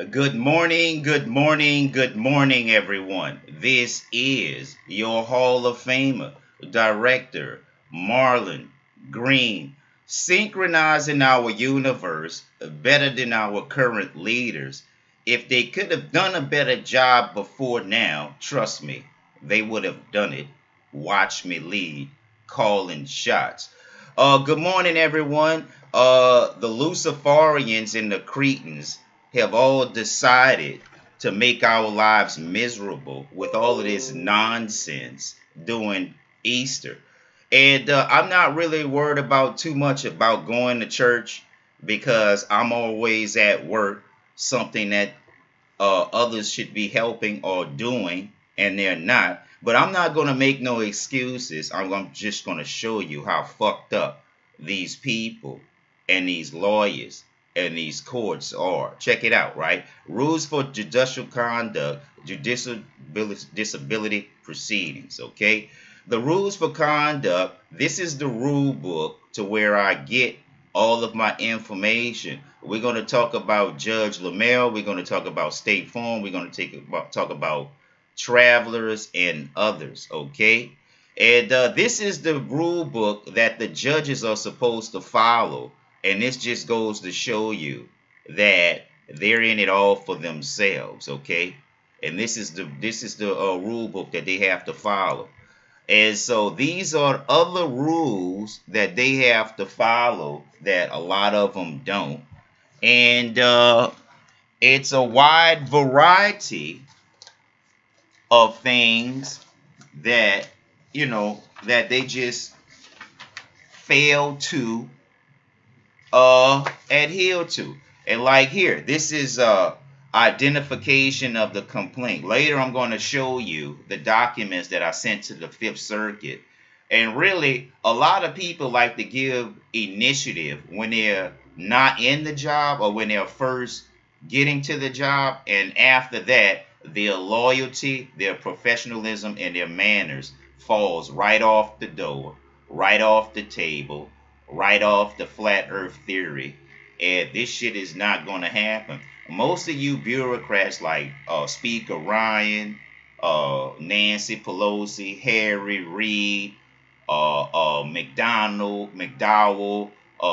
Good morning, good morning, good morning, everyone. This is your Hall of Famer, Director Marlon Green, synchronizing our universe better than our current leaders. If they could have done a better job before now, trust me, they would have done it. Watch me lead, calling shots. Good morning, everyone. The Luciferians and the Cretans have all decided to make our lives miserable with all of this nonsense during Easter. And I'm not really worried about too much about going to church because I'm always at work, something that others should be helping or doing, and they're not. But I'm not going to make no excuses. Just going to show you how fucked up these people and these lawyers and these courts are. Check it out, right? Rules for judicial conduct, judicial disability proceedings, okay? The rules for conduct, this is the rule book to where I get all of my information. We're going to talk about Judge LaMelle. We're going to talk about State Farm. We're going to talk about travelers and others, okay? And this is the rule book that the judges are supposed to follow. And this just goes to show you that they're in it all for themselves, okay? And this is the rule book that they have to follow. And so these are other rules that they have to follow that a lot of them don't. And it's a wide variety of things that, that they just fail to adhere to. And like here, this is identification of the complaint. Later, I'm going to show you the documents that I sent to the Fifth Circuit. And really, a lot of people like to give initiative when they're not in the job or when they're first getting to the job. And after that, their loyalty, their professionalism, and their manners falls right off the door, right off the table, right off the flat earth theory. And this shit is not going to happen. Most of you bureaucrats like Speaker Ryan, Nancy Pelosi, Harry Reid, McDowell,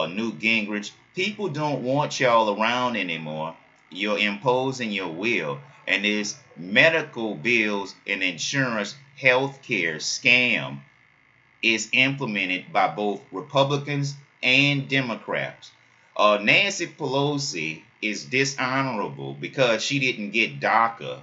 Newt Gingrich, people don't want y'all around anymore. You're imposing your will. And this medical bills and insurance healthcare scam is implemented by both Republicans and Democrats. Nancy Pelosi is dishonorable because she didn't get DACA.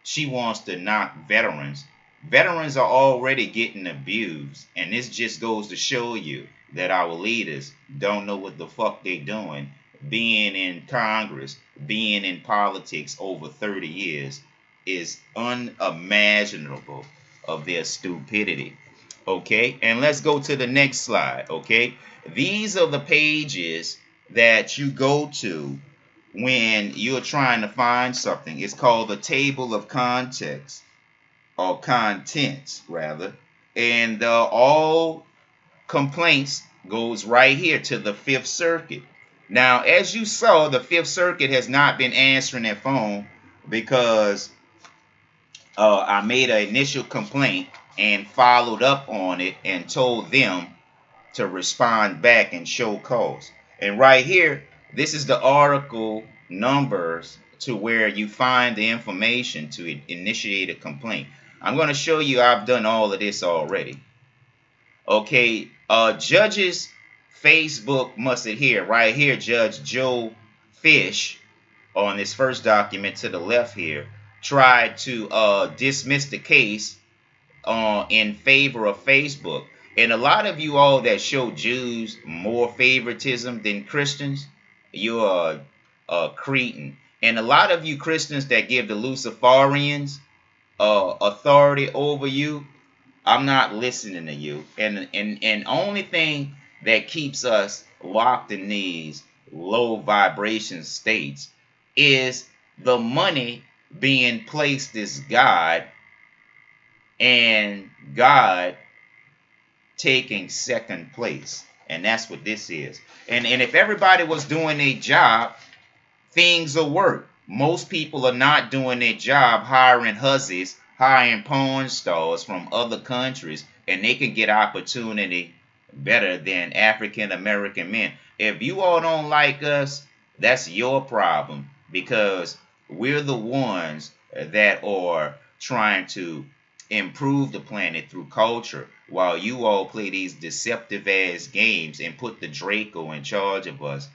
She wants to knock veterans. Veterans are already getting abused, and this just goes to show you that our leaders don't know what the fuck they doing. Being in Congress, being in politics over 30 years is unimaginable of their stupidity. Okay, and let's go to the next slide. Okay, these are the pages that you go to when you're trying to find something. It's called the table of context or contents rather, and all complaints goes right here to the Fifth Circuit. Now, as you saw, the Fifth Circuit has not been answering their phone because I made an initial complaint and followed up on it and told them to respond back and show cause. And right here, this is the article numbers to where you find the information to initiate a complaint. I'm going to show you I've done all of this already. Okay, judges Facebook must adhere. Right here, Judge Joe Fish on this first document to the left here tried to dismiss the case in favor of Facebook. And a lot of you all that show Jews more favoritism than Christians, you're a Cretan. And a lot of you Christians that give the Luciferians authority over you, I'm not listening to you. And only thing that keeps us locked in these low vibration states is the money being placed as God and God taking second place. And that's what this is. And if everybody was doing their job, things will work. Most people are not doing their job hiring hussies, hiring porn stars from other countries, and they can get opportunity better than African American men. If you all don't like us, that's your problem, because we're the ones that are trying to improve the planet through culture, while you all play these deceptive ass games and put the Draco in charge of us.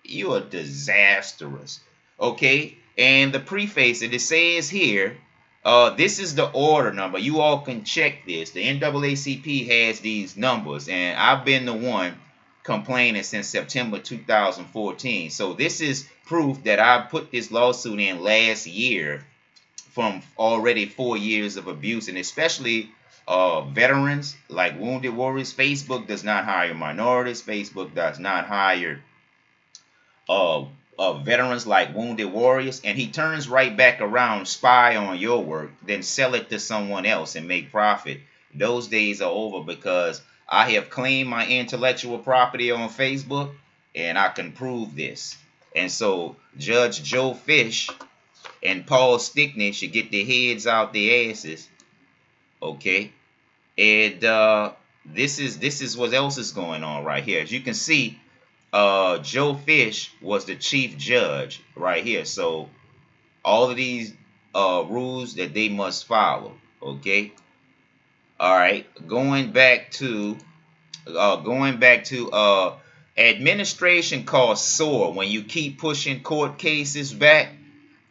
You are disastrous. Okay? And the preface, it says here, this is the order number. You all can check this. The NAACP has these numbers, and I've been the one complaining since September 2014. So this is proof that I put this lawsuit in last year from already 4 years of abuse, and especially veterans like Wounded Warriors. Facebook does not hire minorities. Facebook does not hire veterans like Wounded Warriors, and he turns right back around, spy on your work, then sell it to someone else and make profit. Those days are over, because I have claimed my intellectual property on Facebook, and I can prove this. And so Judge Joe Fish and Paul Stickney should get their heads out their asses. Okay? And this is what else is going on right here. As you can see, Joe Fish was the chief judge right here. So all of these rules that they must follow. Okay. All right. Going back to administration costs soar when you keep pushing court cases back.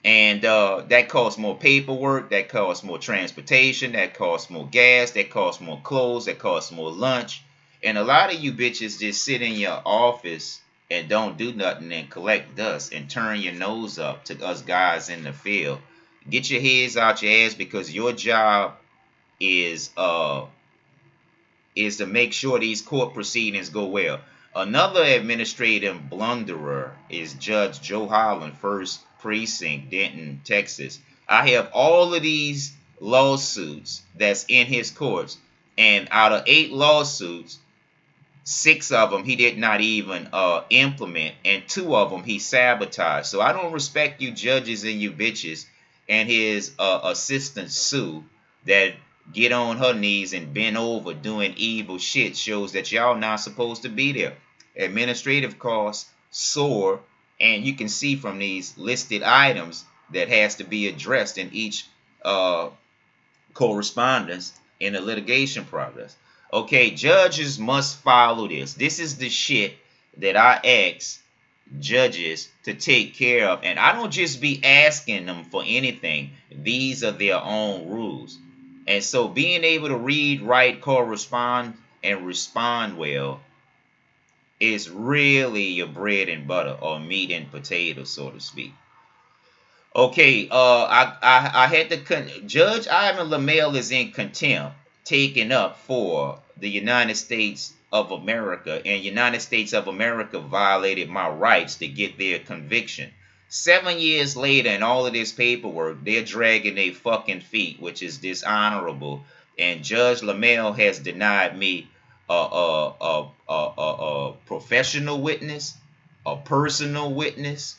And that costs more paperwork, that costs more transportation, that costs more gas, that costs more clothes, that costs more lunch. And a lot of you bitches just sit in your office and don't do nothing and collect dust and turn your nose up to us guys in the field. Get your heads out your ass, because your job is to make sure these court proceedings go well. Another administrative blunderer is Judge Joe Holland, 1st Precinct, Denton, Texas. I have all of these lawsuits that's in his courts, and out of 8 lawsuits, 6 of them he did not even implement, and 2 of them he sabotaged. So I don't respect you judges and you bitches and his assistant Sue that get on her knees and bend over doing evil shit. Shows that y'all not supposed to be there. Administrative costs soar, and you can see from these listed items that has to be addressed in each correspondence in the litigation progress. Okay, judges must follow this. This is the shit that I ask judges to take care of. And I don't just be asking them for anything. These are their own rules. And so being able to read, write, correspond, and respond well is really your bread and butter, or meat and potatoes, so to speak. Okay, I had to Judge Ivan LaMelle is in contempt, taken up for the United States of America, and United States of America violated my rights to get their conviction. 7 years later, and all of this paperwork, they're dragging their fucking feet, which is dishonorable. And Judge LaMelle has denied me a professional witness, a personal witness,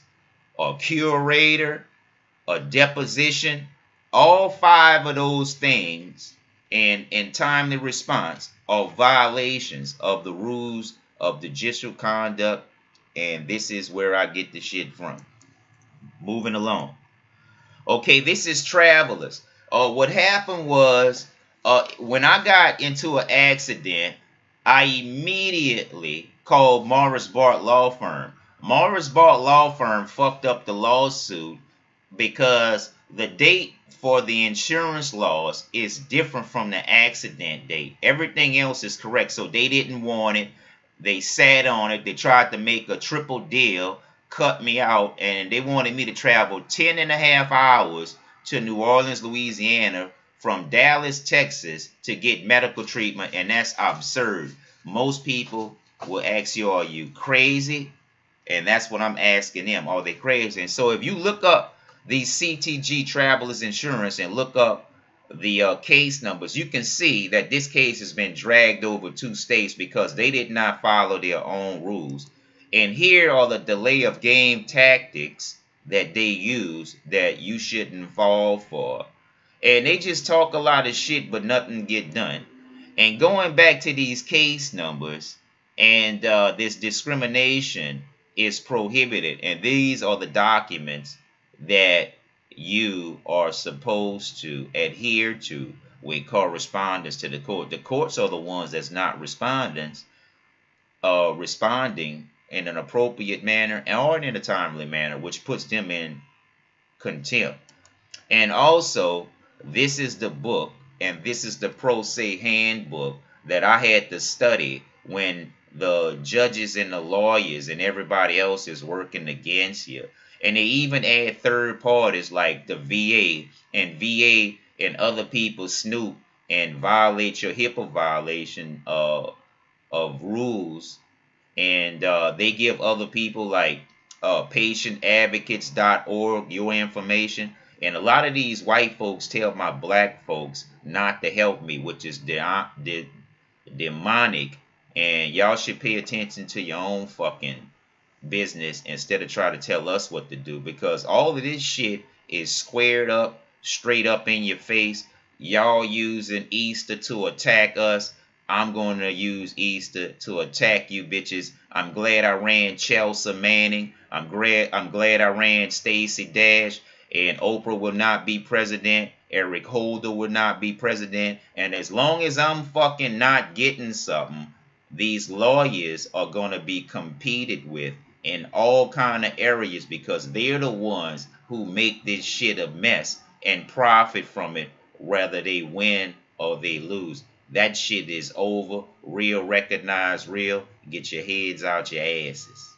a curator, a deposition. All 5 of those things in timely response are violations of the rules of judicial conduct, and this is where I get the shit from. Moving along. Okay, this is Travelers. What happened was, when I got into an accident, I immediately called Morris Bart Law Firm. Morris Bart Law Firm fucked up the lawsuit because the date for the insurance loss is different from the accident date. Everything else is correct, so they didn't want it. They sat on it. They tried to make a triple deal, cut me out, and they wanted me to travel 10.5 hours to New Orleans, Louisiana from Dallas, Texas to get medical treatment, and that's absurd. Most people will ask you, are you crazy? And that's what I'm asking them. Are they crazy? And so if you look up these CTG Travelers Insurance and look up the case numbers, you can see that this case has been dragged over 2 states because they did not follow their own rules. And here are the delay of game tactics that they use that you shouldn't fall for. And they just talk a lot of shit, but nothing get done. And going back to these case numbers, and this discrimination is prohibited. And these are the documents that you are supposed to adhere to with correspondence to the court. The courts are the ones that's not responding in an appropriate manner or in a timely manner, which puts them in contempt. And also, this is the book, and this is the pro se handbook that I had to study when the judges and the lawyers and everybody else is working against you. And they even add third parties like the VA and other people snoop and violate your HIPAA violation of rules. And they give other people like patientadvocates.org your information. And a lot of these white folks tell my black folks not to help me, which is demonic. And y'all should pay attention to your own fucking business instead of try to tell us what to do, because all of this shit is squared up, straight up in your face. Y'all using Easter to attack us. I'm going to use Easter to attack you bitches. I'm glad I ran Chelsea Manning. I'm glad I ran Stacey Dash. And Oprah will not be president. Eric Holder will not be president. And as long as I'm fucking not getting something, these lawyers are going to be competed with in all kind of areas, because they're the ones who make this shit a mess and profit from it, whether they win or they lose. That shit is over. Real recognize real. Get your heads out your asses.